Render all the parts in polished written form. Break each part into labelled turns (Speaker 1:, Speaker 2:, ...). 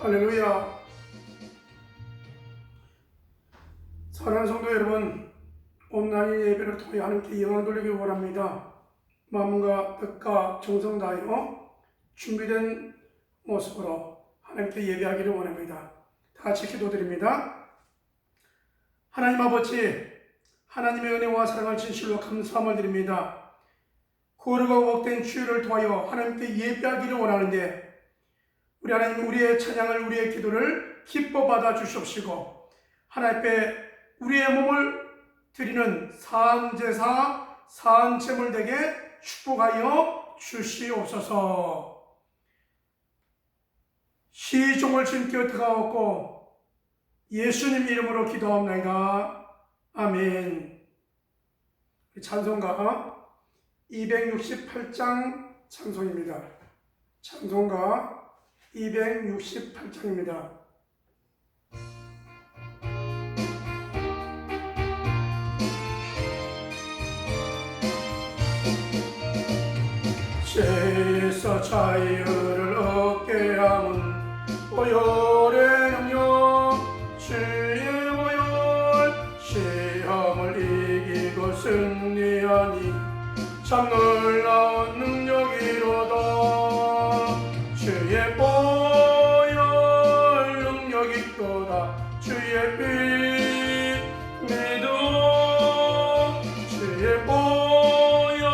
Speaker 1: 할렐루야. 사랑하는 성도 여러분, 온라인 예배를 통해 하나님께 영광 돌리길 원합니다. 마음과 뜻과 정성 다하여 준비된 모습으로 하나님께 예배하기를 원합니다. 다 같이 기도드립니다. 하나님 아버지, 하나님의 은혜와 사랑을 진실로 감사함을 드립니다. 거룩과 복된 주일을 통하여 하나님께 예배하기를 원하는데 우리 하나님, 우리의 찬양을, 우리의 기도를 기뻐 받아 주시옵시고 하나님 앞에 우리의 몸을 드리는 사안제사, 사안제물 되게 축복하여 주시옵소서. 시종을 주님께 드가옵고 예수님 이름으로 기도합나이다. 아멘. 찬송가 268장 찬송입니다. 찬송가 268장입니다. 죄에서 자유를 얻게 함은 보혈의 능력, 주의 보혈, 시험을 이기고 승리하니 참 놀라운 능력이로다. 주의 보혈 능력이 있도다. 주의 피 믿음, 주의 보혈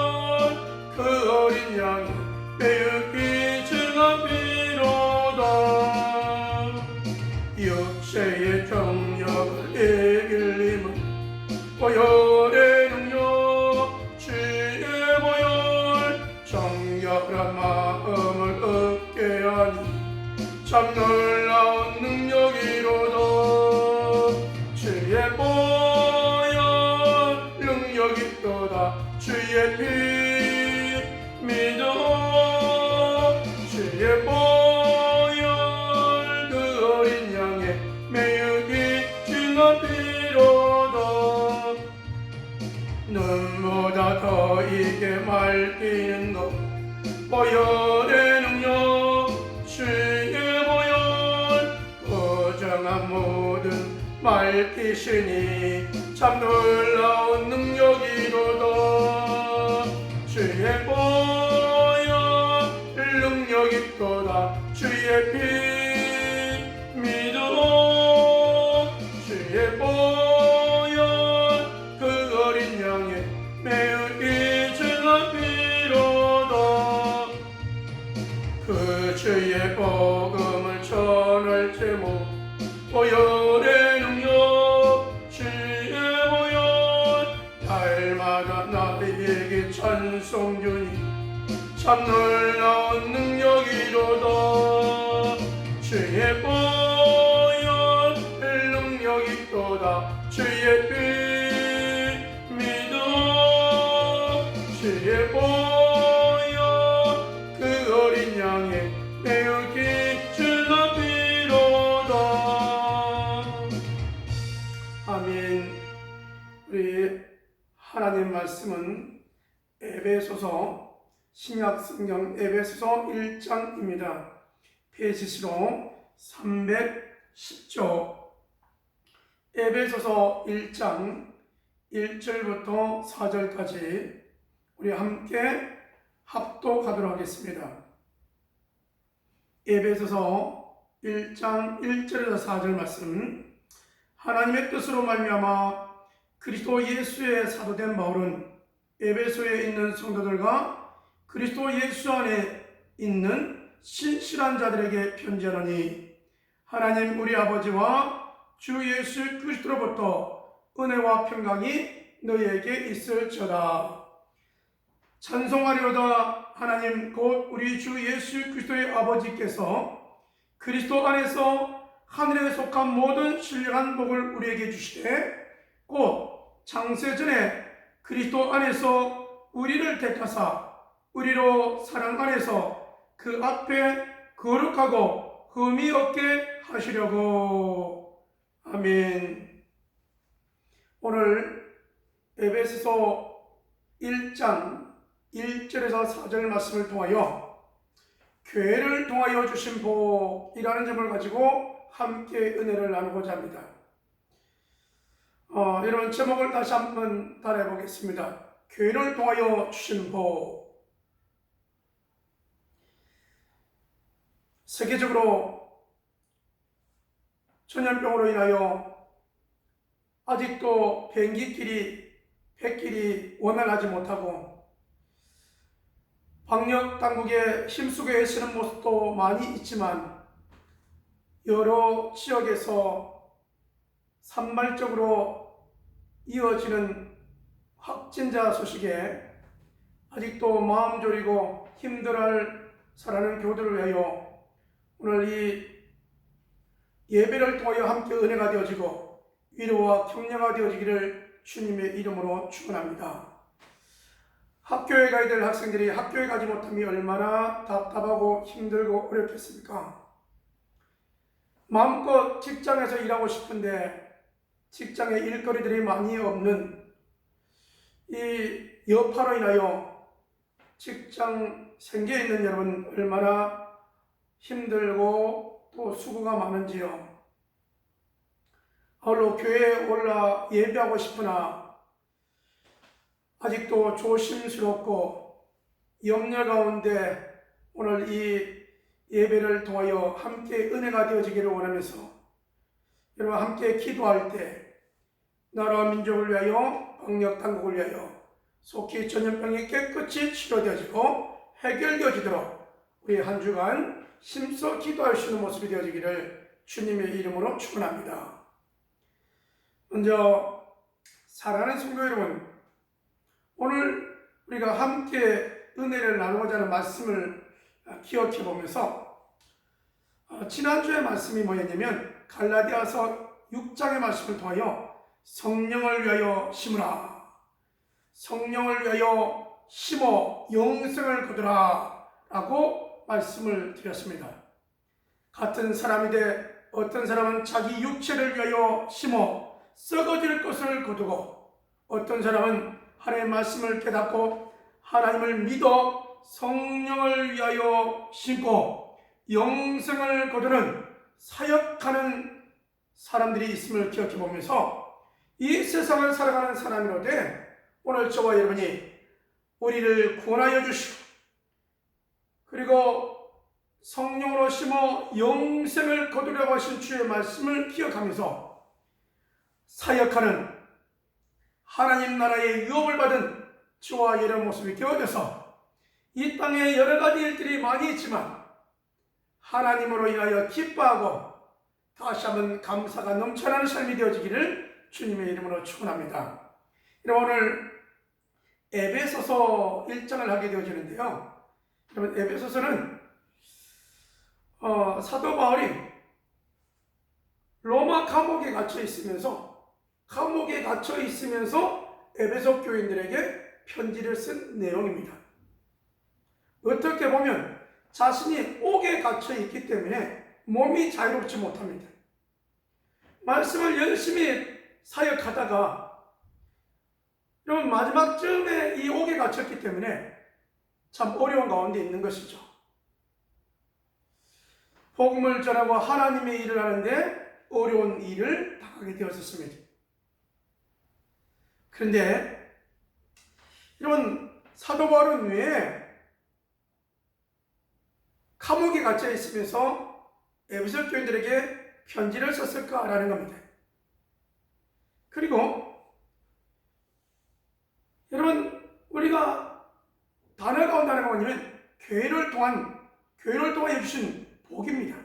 Speaker 1: 그 어린 양이 매우 귀중한 피로다. 육체의 정력을 이길 힘은 보혈의 능력, 주의 보혈 정결한 마음을 얻게 하니 참 놀라운 능력이로다. 주의 보혈 능력이 있도다. 주의 피 믿어. 주의 보혈 그 어린 양의 매우 귀중한 피로다. 눈보다 더 이게 맑히는 것 보혈의 능력, 주의 보혈 부정한 모든 맑히시니 참 놀라운 능력이로다. 주의 보혈 능력 있도다. 주의 피 믿어. 주의 보혈 그 어린 양의 매우 귀중한 피로다. 그 주의 복음을 전할 제목 보혈의 능력, 주의 보혈 날마다 나에게 찬송 주니 참 놀라운 능력이로다. 주의 보혈 능력 있도다. 주의 피 믿어. 주의 보혈 그 어린 양의 매우 귀중한 피로다. 아멘. 우리 하나님 말씀은 에베소서, 신약 성경 에베소서 1장입니다. 페이지수로 310조. 에베소서 1장 1절부터 4절까지 우리 함께 합독하도록 하겠습니다. 에베소서 1장 1절에서 4절 말씀. 하나님의 뜻으로 말미암아 그리스도 예수의 사도된 바울은 에베소에 있는 성도들과 그리스도 예수 안에 있는 신실한 자들에게 편지하노니 하나님 우리 아버지와 주 예수 그리스도로부터 은혜와 평강이 너희에게 있을지어다. 찬송하리로다. 하나님 곧 우리 주 예수 그리스도의 아버지께서 그리스도 안에서 하늘에 속한 모든 신령한 복을 우리에게 주시되 곧 창세전에 그리스도 안에서 우리를 택하사 우리로 사랑 안에서 그 앞에 거룩하고 흠이 없게 하시려고. 아멘. 오늘 에베소서 1장 1절에서 4절 말씀을 통하여 교회를 통하여 주신 복이라는 점을 가지고 함께 은혜를 나누고자 합니다. 이런 제목을 다시 한번 따라해 보겠습니다. 교회를 통하여 주신 복. 세계적으로 전염병으로 인하여 아직도 비행기길이 백길이 원활하지 못하고 방역 당국의 힘쓰고 애쓰는 모습도 많이 있지만 여러 지역에서 산발적으로 이어지는 확진자 소식에 아직도 마음 졸이고 힘들어할 살아가는 교우들을 위하여 오늘 이 예배를 통하여 함께 은혜가 되어지고 위로와 격려가 되어지기를 주님의 이름으로 축원합니다. 학교에 가야 될 학생들이 학교에 가지 못함이 얼마나 답답하고 힘들고 어렵겠습니까? 마음껏 직장에서 일하고 싶은데 직장에 일거리들이 많이 없는 이 여파로 인하여 직장 생계에 있는 여러분 얼마나 힘들고 또 수고가 많은지요. 아울러 교회에 올라 예배하고 싶으나 아직도 조심스럽고 염려 가운데 오늘 이 예배를 통하여 함께 은혜가 되어지기를 원하면서 여러분 함께 기도할 때 나라와 민족을 위하여 방역 당국을 위하여 속히 전염병이 깨끗이 치료되어지고 해결되어지도록 우리 한 주간 힘써 기도할 수 있는 모습이 되어지기를 주님의 이름으로 축원합니다. 먼저 사랑하는 성도 여러분, 오늘 우리가 함께 은혜를 나누고자 하는 말씀을 기억해 보면서 지난주의 말씀이 뭐였냐면 갈라디아서 6장의 말씀을 통하여 성령을 위하여 심으라, 성령을 위하여 심어 영생을 거두라 라고 말씀을 드렸습니다. 같은 사람인데 어떤 사람은 자기 육체를 위하여 심어 썩어질 것을 거두고 어떤 사람은 하나님의 말씀을 깨닫고 하나님을 믿어 성령을 위하여 심고 영생을 거두는 사역하는 사람들이 있음을 기억해 보면서 이 세상을 살아가는 사람이로되 오늘 저와 여러분이 우리를 구원하여 주시고 그리고 성령으로 심어 영생을 거두려고 하신 주의 말씀을 기억하면서 사역하는 하나님 나라의 유업을 받은 저와 여러분 모습이 되어져서 이 땅에 여러 가지 일들이 많이 있지만 하나님으로 인하여 기뻐하고 다시 한번 감사가 넘쳐나는 삶이 되어지기를 주님의 이름으로 축원합니다. 오늘 에베소서 1장을 하게 되어지는데요. 여러분 에베소서는 사도 바울이 로마 감옥에 갇혀 있으면서 에베소 교인들에게 편지를 쓴 내용입니다. 어떻게 보면 자신이 옥에 갇혀 있기 때문에 몸이 자유롭지 못합니다. 말씀을 열심히 사역하다가 여러분 마지막쯤에 이 옥에 갇혔기 때문에 참 어려운 가운데 있는 것이죠. 복음을 전하고 하나님의 일을 하는데 어려운 일을 당하게 되었습니다. 그런데 여러분 사도 바울은 왜 감옥에 갇혀 있으면서 에베소 교인들에게 편지를 썼을까라는 겁니다. 그리고 여러분 우리가 단어가 온다는 건 뭐냐면 교회를 통하여 주신 복입니다.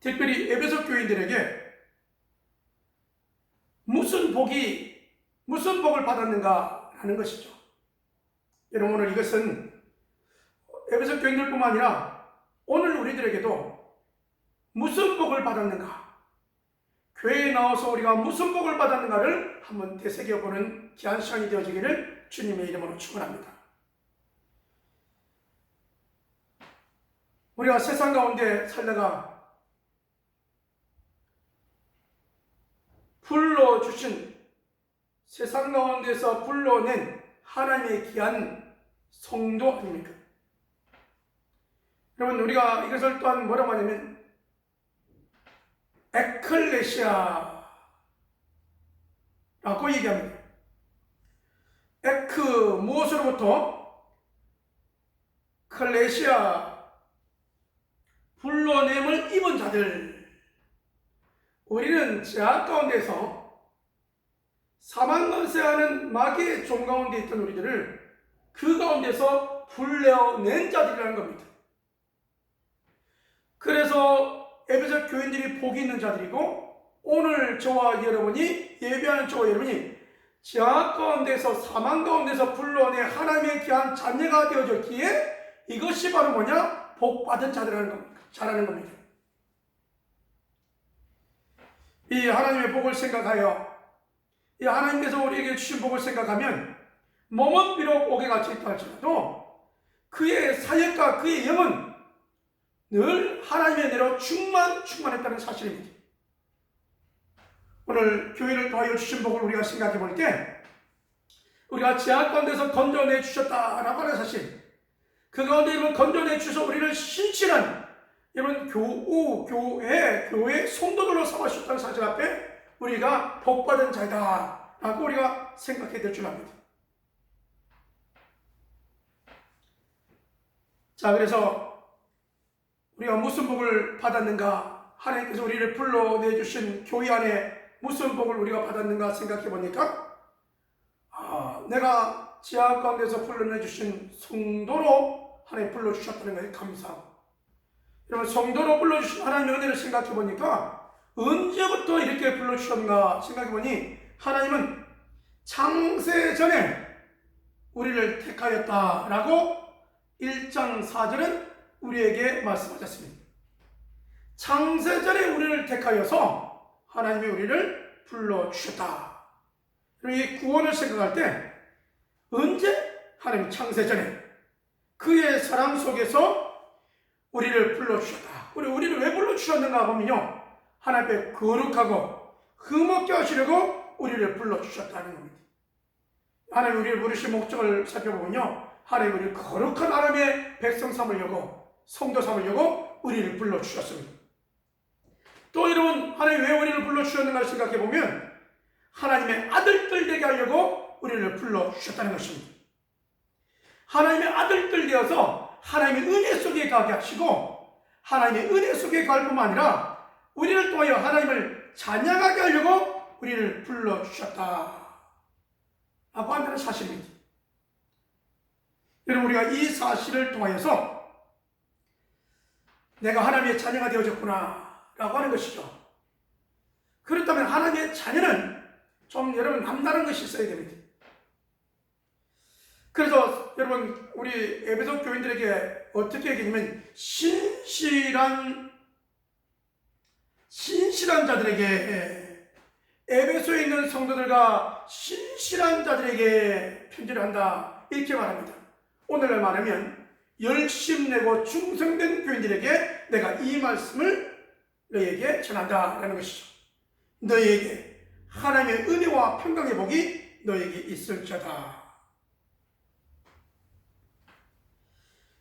Speaker 1: 특별히 에베소 교인들에게 무슨 복을 받았는가 하는 것이죠. 여러분 오늘 이것은 에베소 교인들뿐만 아니라 오늘 우리들에게도 무슨 복을 받았는가, 교회에 나와서 우리가 무슨 복을 받았는가를 한번 되새겨보는 귀한 시간이 되어지기를 주님의 이름으로 축원합니다. 우리가 세상 가운데 살다가 불러주신 세상 가운데서 불러낸 하나님의 귀한 성도 아닙니까? 여러분, 우리가 이것을 또한 뭐라고 하냐면 에클레시아라고 얘기합니다. 에크, 무엇으로부터? 클레시아, 불러냄을 입은 자들. 우리는 죄악 가운데서 사망 권세하는 마귀의 종 가운데 있던 우리들을 그 가운데서 불러낸 자들이라는 겁니다. 그래서 에베소 교인들이 복이 있는 자들이고, 오늘 저와 여러분이, 예배하는 저와 여러분이 죄악 가운데서, 사망 가운데서 불러내 하나님의 귀한 자녀가 되어졌기에 이것이 바로 뭐냐? 복받은 자들이라는 겁니다. 자라는 겁니다. 이 하나님의 복을 생각하여, 이 하나님께서 우리에게 주신 복을 생각하면 몸은 비록 옥에 갇혀 있다 할지라도 그의 사역과 그의 영은 늘 하나님의 은혜로 충만했다는 사실입니다. 오늘 교회를 도와여 주신 복을 우리가 생각해 볼 때, 우리가 죄악 가운데서 건져내 주셨다라고 하는 사실, 그 가운데 여러분 건져내 주셔서 우리를 신실한 여러분 교회 성도들로 삼으셨다는 사실 앞에 우리가 복받은 자이다 라고 우리가 생각해야 될 줄 압니다. 자, 그래서 우리가 무슨 복을 받았는가, 하나님께서 우리를 불러내주신 교회 안에 무슨 복을 우리가 받았는가 생각해 보니까, 내가 죄악 가운데서 불러내주신 성도로 하나님 불러주셨다는 것에 감사하고, 여러분 성도로 불러주신 하나님의 은혜를 생각해 보니까 언제부터 이렇게 불러주셨는가 생각해 보니, 하나님은 창세 전에 우리를 택하였다라고 1장 4절은 우리에게 말씀하셨습니다. 창세 전에 우리를 택하여서 하나님이 우리를 불러주셨다. 이 구원을 생각할 때 언제? 하나님 창세 전에 그의 사랑 속에서 우리를 불러주셨다. 우리를 왜 불러주셨는가 보면요, 하나님 앞에 거룩하고 흠없게 하시려고 우리를 불러주셨다는 겁니다. 하나님 우리를 부르신 목적을 살펴보면요, 하나님 우리를 거룩한 하나님의 백성 삼으려고, 성도 삼으려고 우리를 불러주셨습니다. 또 여러분, 하나님 왜 우리를 불러주셨는가 생각해보면 하나님의 아들들 되게 하려고 우리를 불러주셨다는 것입니다. 하나님의 아들들 되어서 하나님의 은혜 속에 가게 하시고, 하나님의 은혜 속에 갈 뿐만 아니라 우리를 통하여 하나님을 찬양하게 하려고 우리를 불러주셨다 라고 한다는 사실입니다. 여러분, 우리가 이 사실을 통하여서 내가 하나님의 자녀가 되어졌구나 라고 하는 것이죠. 그렇다면 하나님의 자녀는 좀 여러분 남다른 것이 있어야 됩니다. 그래서 여러분, 우리 에베소 교인들에게 어떻게 얘기하냐면 신실한 자들에게, 에베소에 있는 성도들과 신실한 자들에게 편지를 한다 이렇게 말합니다. 오늘날 말하면 열심내고 충성된 교인들에게 내가 이 말씀을 너희에게 전한다라는 것이죠. 너희에게 하나님의 은혜와 평강의 복이 너희에게 있을지어다.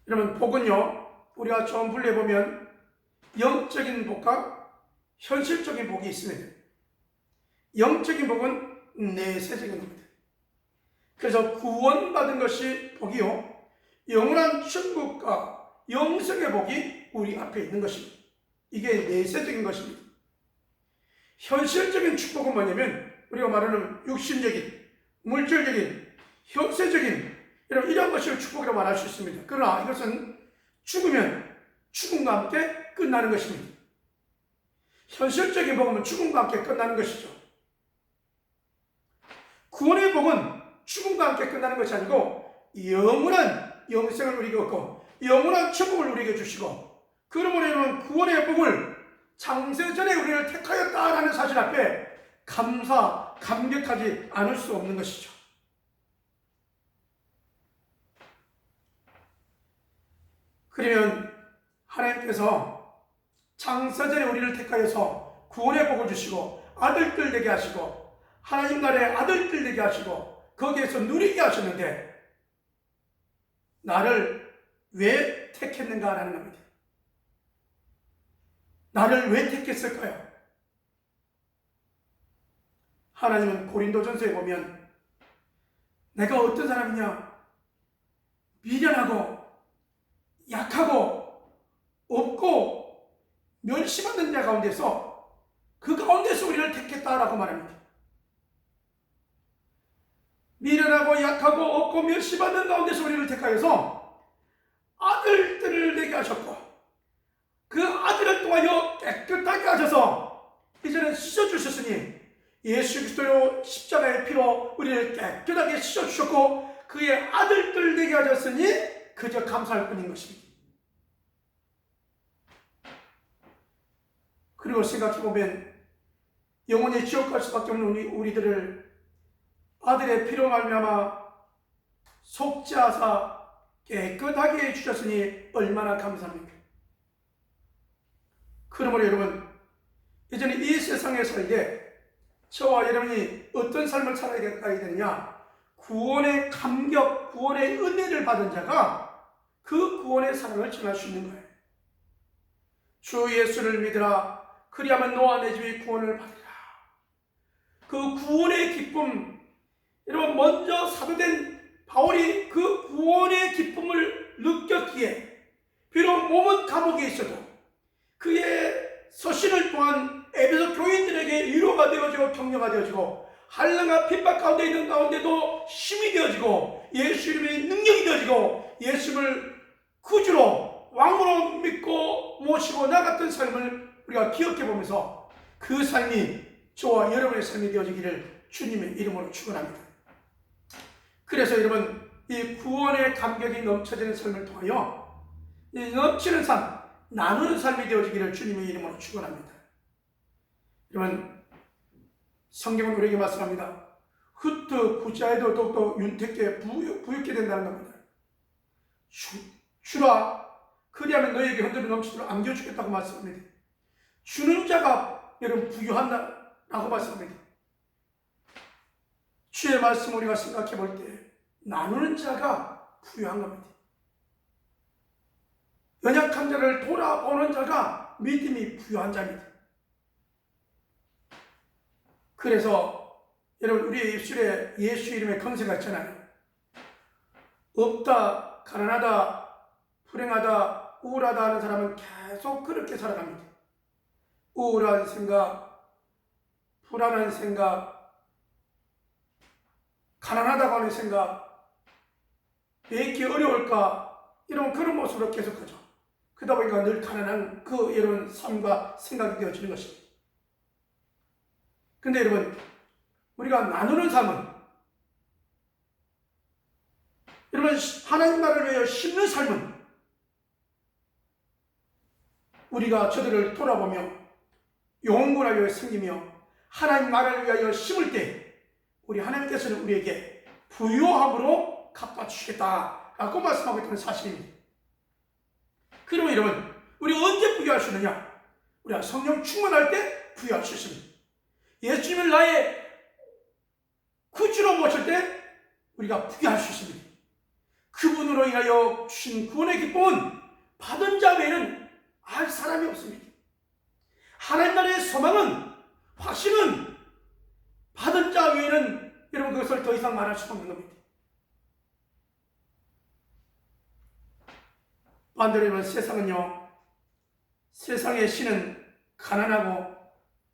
Speaker 1: 여러분, 복은요, 우리가 처음 분류해보면 영적인 복과 현실적인 복이 있습니다. 영적인 복은 내세적인 겁니다. 그래서 구원받은 것이 복이요, 영원한 천국과 영생의 복이 우리 앞에 있는 것입니다. 이게 내세적인 것입니다. 현실적인 축복은 뭐냐면 우리가 말하는 육신적인, 물질적인, 현세적인 이런 것을 축복이라고 말할 수 있습니다. 그러나 이것은 죽으면 죽음과 함께 끝나는 것입니다. 현실적인 복은 죽음과 함께 끝나는 것이죠. 구원의 복은 죽음과 함께 끝나는 것이 아니고 영원한 영생을 우리에게 얻고 영원한 천국을 우리에게 주시고, 그러므로 구원의 복을 창세전에 우리를 택하였다라는 사실 앞에 감격하지 않을 수 없는 것이죠. 그러면 하나님께서 창세전에 우리를 택하여서 구원의 복을 주시고 아들들 되게 하시고 하나님 나라의 아들들 되게 하시고 거기에서 누리게 하셨는데, 나를 왜 택했는가라는 겁니다. 나를 왜 택했을까요? 하나님은 고린도전서에 보면 내가 어떤 사람이냐? 미련하고 약하고 없고 멸시받는 자 가운데서 그 가운데서 우리를 택했다라고 말합니다. 미련하고 약하고 없고 멸시받는 가운데서 우리를 택하여서 아들들을 내게 하셨고 그 아들을 통하여 깨끗하게 하셔서 이제는 씻어주셨으니 예수 그리스도의 십자가의 피로 우리를 깨끗하게 씻어주셨고 그의 아들들 되게 하셨으니 그저 감사할 뿐인 것입니다. 그리고 생각해보면 영원히 지옥 갈 수밖에 없는 우리들을 아들의 피로 말미암아 속죄하사 깨끗하게 해주셨으니 얼마나 감사합니까? 그러므로 여러분, 이제는 이 세상에 살때 저와 여러분이 어떤 삶을 살아야 되느냐? 구원의 감격, 구원의 은혜를 받은 자가 그 구원의 사랑을 전할 수 있는 거예요. 주 예수를 믿으라. 그리하면 너와 내 집이 구원을 받으리라. 그 구원의 기쁨, 여러분 먼저 사도된 바울이 그 구원의 기쁨을 느꼈기에 비록 몸은 감옥에 있어도 그의 서신을 통한 에베소 교인들에게 위로가 되어지고 격려가 되어지고 한량과 핍박 가운데 있는 가운데도 힘이 되어지고 예수 이름의 능력이 되어지고 예수를 구주로 왕으로 믿고 모시고 나갔던 삶을 우리가 기억해 보면서 그 삶이 저와 여러분의 삶이 되어지기를 주님의 이름으로 축원합니다. 그래서 여러분 이 구원의 감격이 넘쳐지는 삶을 통하여 이 넘치는 삶, 나누는 삶이 되어지기를 주님의 이름으로 축원합니다. 여러분 성경은 우리에게 말씀합니다. 흩트 구자에도 더욱더 윤택게 부유케 된다는 겁니다. 주라 그리하면 너에게 흔들어 넘치도록 안겨주겠다고 말씀합니다. 주는 자가 여러분 부유한다라고 말씀합니다. 주의 말씀 우리가 생각해 볼 때 나누는 자가 부유한 겁니다. 연약한 자를 돌아보는 자가 믿음이 부유한 자입니다. 그래서 여러분 우리의 입술에 예수 이름의 건세가 있잖아요. 없다, 가난하다, 불행하다, 우울하다 하는 사람은 계속 그렇게 살아갑니다. 우울한 생각, 불안한 생각, 가난하다고 하는 생각, 왜 이렇게 어려울까 이런 그런 모습으로 계속하죠. 그러다 보니까 늘 가난한 그 이런 삶과 생각이 되어지는 것입니다. 근데 여러분 우리가 나누는 삶은 여러분 하나님 나라를 위하여 심는 삶은 우리가 저들을 돌아보며 영혼을 위하여 섬기며 하나님 나라를 위하여 심을 때 우리 하나님께서는 우리에게 부유함으로 갚아주시겠다라고 말씀하고 있다는 사실입니다. 그러면 여러분 우리 언제 부유할 수 있느냐? 우리가 성령 충만할 때 부유할 수 있습니다. 예수님을 나의 구주로 모실 때 우리가 부유할 수 있습니다. 그분으로 인하여 주신 구원의 기쁨은 받은 자 외에는 알 사람이 없습니다. 하나님 나라의 소망은, 확신은 받은 자 외에는 여러분 그것을 더 이상 말할 수 없는 겁니다. 반대로 여러분 세상은요, 세상의 신은 가난하고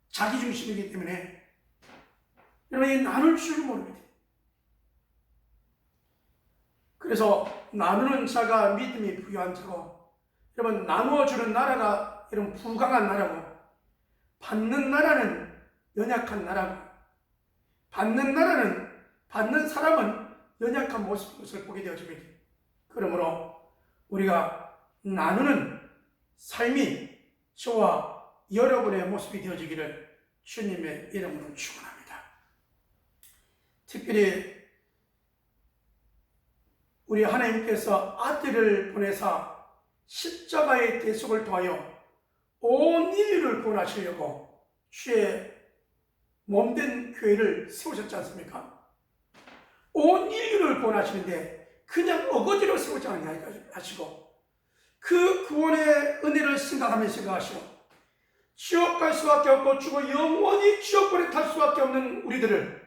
Speaker 1: 자기중심이기 때문에 여러분이 나눌 줄을 모릅니다. 그래서 나누는 자가 믿음이 부유한 자고 여러분 나누어주는 나라가 여러분 부강한 나라고 받는 나라는 연약한 나라고 받는 나라는 받는 사람은 연약한 모습을 보게 되어집니다. 그러므로 우리가 나누는 삶이 저와 여러분의 모습이 되어지기를 주님의 이름으로 축원합니다. 특별히 우리 하나님께서 아들을 보내사 십자가의 대속을 통하여 온 인류를 구원하시려고 주의 몸된 교회를 세우셨지 않습니까? 온 인류를 구원하시는데 그냥 어거지로 세우지 않냐 하시고 그 구원의 은혜를 생각하시고 지옥 갈 수밖에 없고 죽어 영원히 지옥불에 탈 수밖에 없는 우리들을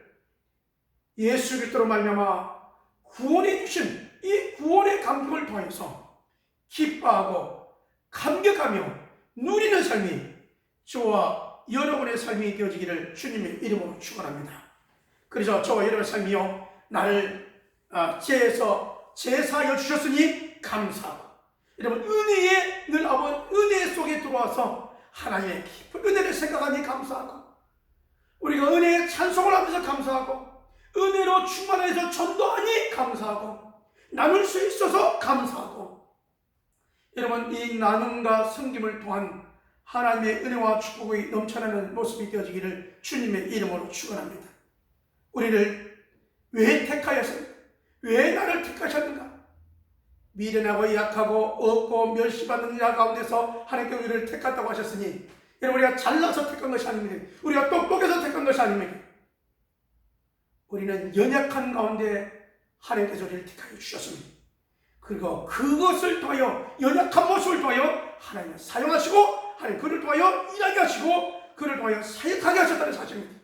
Speaker 1: 예수 그리스도로 말미암아 구원해 주신 이 구원의 감격을 통해서 기뻐하고 감격하며 누리는 삶이 저와 여러분의 삶이 되어지기를 주님의 이름으로 축원합니다. 그래서 저와 여러분의 삶이요 나를 죄에서 제사하여 주셨으니 감사하고 여러분 은혜에 늘 은혜 속에 들어와서 하나님의 깊은 은혜를 생각하니 감사하고 우리가 은혜의 찬송을 하면서 감사하고 은혜로 충만해서 전도하니 감사하고 나눌 수 있어서 감사하고 여러분 이 나눔과 섬김을 통한 하나님의 은혜와 축복이 넘쳐나는 모습이 되어지기를 주님의 이름으로 축원합니다. 우리를 왜 택하였습니까? 왜 나를 택하셨는가? 미련하고 약하고 없고 멸시받는 자 가운데서 하나님께 우리를 택했다고 하셨으니 여러분 우리가 잘나서 택한 것이 아닙니다. 우리가 똑똑해서 택한 것이 아닙니다. 우리는 연약한 가운데 하나님께서 우리를 택하여 주셨습니다. 그리고 그것을 통하여 연약한 모습을 통하여 하나님을 사용하시고 하나님 그를 통하여 일하게 하시고 그를 통하여 사역하게 하셨다는 사실입니다.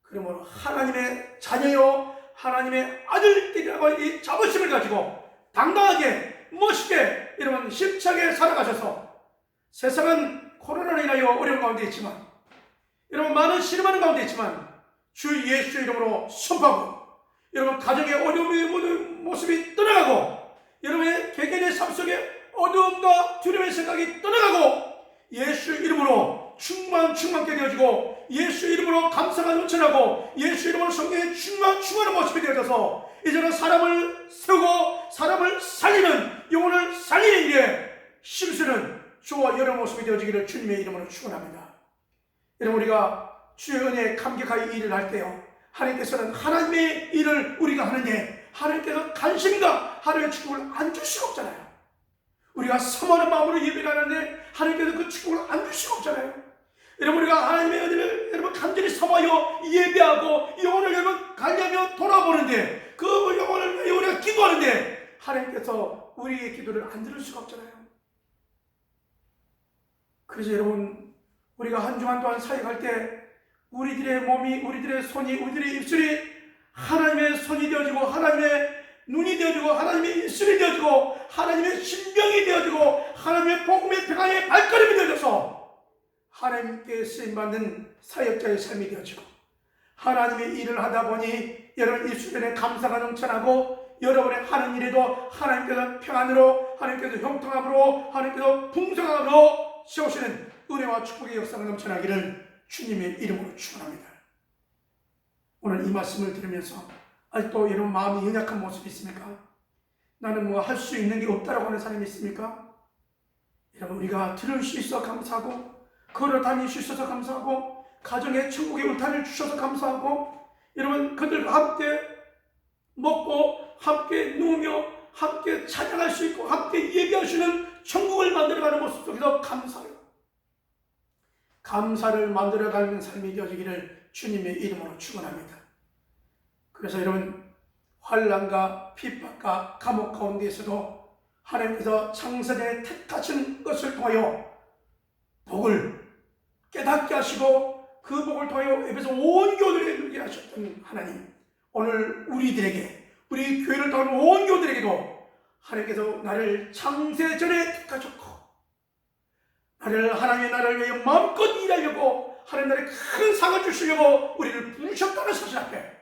Speaker 1: 그러므로 하나님의 자녀요 하나님의 아들들이라고 이 자부심을 가지고 당당하게 멋있게 여러분 힘차게 살아가셔서 세상은 코로나로 인하여 어려운 가운데 있지만 여러분 많은 시름하는 가운데 있지만 주 예수의 이름으로 선포하고 여러분 가정의 어려움의 모든 모습이 떠나가고 여러분의 개개인의 삶 속에 어두움과 두려움의 생각이 떠나가고 예수의 이름으로 충만케 되어지고 예수의 이름으로 감사가 넘쳐나고 예수의 이름으로 성경에 충만한 모습이 되어져서 이제는 사람을 세우고 사람을 살리는 영혼을 살리는 일에 힘쓰는 주와 여러 모습이 되어지기를 주님의 이름으로 축원합니다. 여러분 우리가 주의 은혜에 감격하여 일을 할 때요 하나님께서는 하나님의 일을 우리가 하는데 하나님께서 관심과 하나님의 축복을 안 줄 수가 없잖아요. 우리가 사모하는 마음으로 예배를 하는데 하나님께서 그 축복을 안 줄 수가 없잖아요. 여러분 우리가 하나님의 은혜를 여러분 간절히 사모하여 예배하고 영혼을 여러분 관리하며 돌아보는데 그 영혼을 우리가 기도하는데 하나님께서 우리의 기도를 안 들을 수가 없잖아요. 그래서 여러분 우리가 한 주간 동안 사역할 때 우리들의 몸이 우리들의 손이 우리들의 입술이 하나님의 손이 되어지고 하나님의 눈이 되어지고 하나님의 입술이 되어지고 하나님의 신병이 되어지고 하나님의 복음의 평화의 발걸음이 되어져서 하나님께 쓰임받는 사역자의 삶이 되어지고 하나님의 일을 하다 보니 여러분 입술에 감사가 넘쳐나고 여러분의 하는 일에도 하나님께서 평안으로 하나님께서 형통함으로 하나님께서 풍성함으로 세우시는 은혜와 축복의 역사가 넘쳐나기를 주님의 이름으로 축원합니다. 오늘 이 말씀을 들으면서 아직도 여러분 마음이 연약한 모습이 있습니까? 나는 뭐 할 수 있는 게 없다라고 하는 사람이 있습니까? 여러분 우리가 들을 수 있어 감사하고 걸어 다닐 수 있어서 감사하고 가정에 천국의 울타리를 주셔서 감사하고 여러분 그들과 함께 먹고 함께 누우며 함께 찬양할 수 있고 함께 예배하시는 천국을 만들어가는 모습 속에서 감사해요. 감사를 만들어가는 삶이 되어지기를 주님의 이름으로 축원합니다. 그래서 여러분 환난과 핍박과 감옥 가운데에서도 하나님께서 창세전에 택하신 것을 통하여 복을 깨닫게 하시고 그 복을 통하여 에베소 온 교회들에게 누리게 하셨던 하나님 오늘 우리들에게 우리 교회를 통한 온 교회들에게도 하나님께서 나를 창세전에 택하셨고 나를 하나님의 나라를 위해 마음껏 일하려고 하나님 나라에 큰 상을 주시려고 우리를 부르셨다는 사실 앞에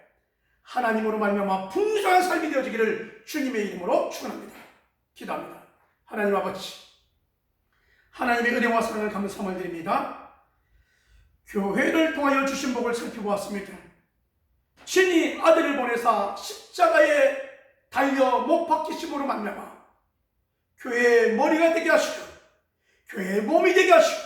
Speaker 1: 하나님으로 말미암아 풍성한 삶이 되어지기를 주님의 이름으로 축원합니다. 기도합니다. 하나님 아버지 하나님의 은혜와 사랑을 감사함을 드립니다. 교회를 통하여 주신 복을 살펴보았습니다. 친히 아들을 보내사 십자가에 달려 못 박히심으로 말미암아 교회의 머리가 되게 하시고 교회의 몸이 되게 하시고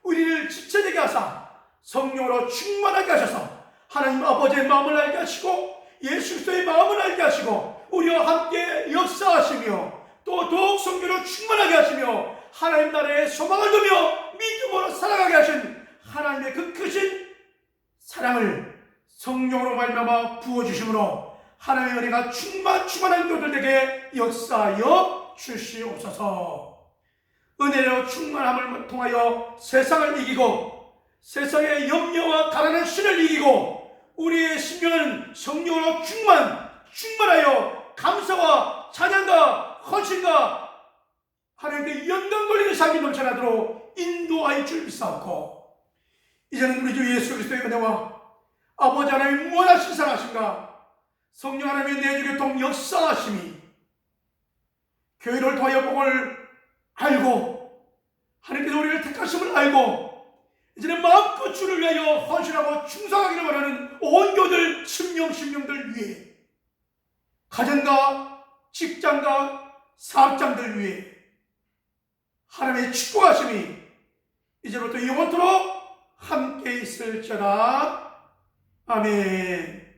Speaker 1: 우리를 지체되게 하사 성령으로 충만하게 하셔서 하나님 아버지의 마음을 알게 하시고 예수 그리스도의 마음을 알게 하시고 우리와 함께 역사하시며 또 더욱 성령으로 충만하게 하시며 하나님 나라의 소망을 두며 믿음으로 살아가게 하신 하나님의 그 크신 사랑을 성령으로 말미암아 부어주심으로 하나님의 은혜가 충만한 교들에게 역사하여 주시옵소서. 은혜로 충만함을 통하여 세상을 이기고 세상의 염려와 가난한 신을 이기고 우리의 심령은 성령으로 충만하여 감사와 찬양과 헌신과 하나님께 영광 돌리는 삶이 넘쳐나도록 인도하여 줄 믿사옵고, 이제는 우리 주 예수 그리스도의 은혜와 아버지 하나님의 무한하신 사랑하심과 성령 하나님의 내주 교통 역사하심이 교회를 통하여 복을 알고 하나님께서 우리를 택하심을 알고 이제는 마음껏 주를 위하여 헌신하고 충성하기를 원하는 온 교들 심령들 위해, 가정과 직장과 사업장들 위해 하나님의 축복하심이 이제부터 영원토록 함께 있을지어다. 아멘.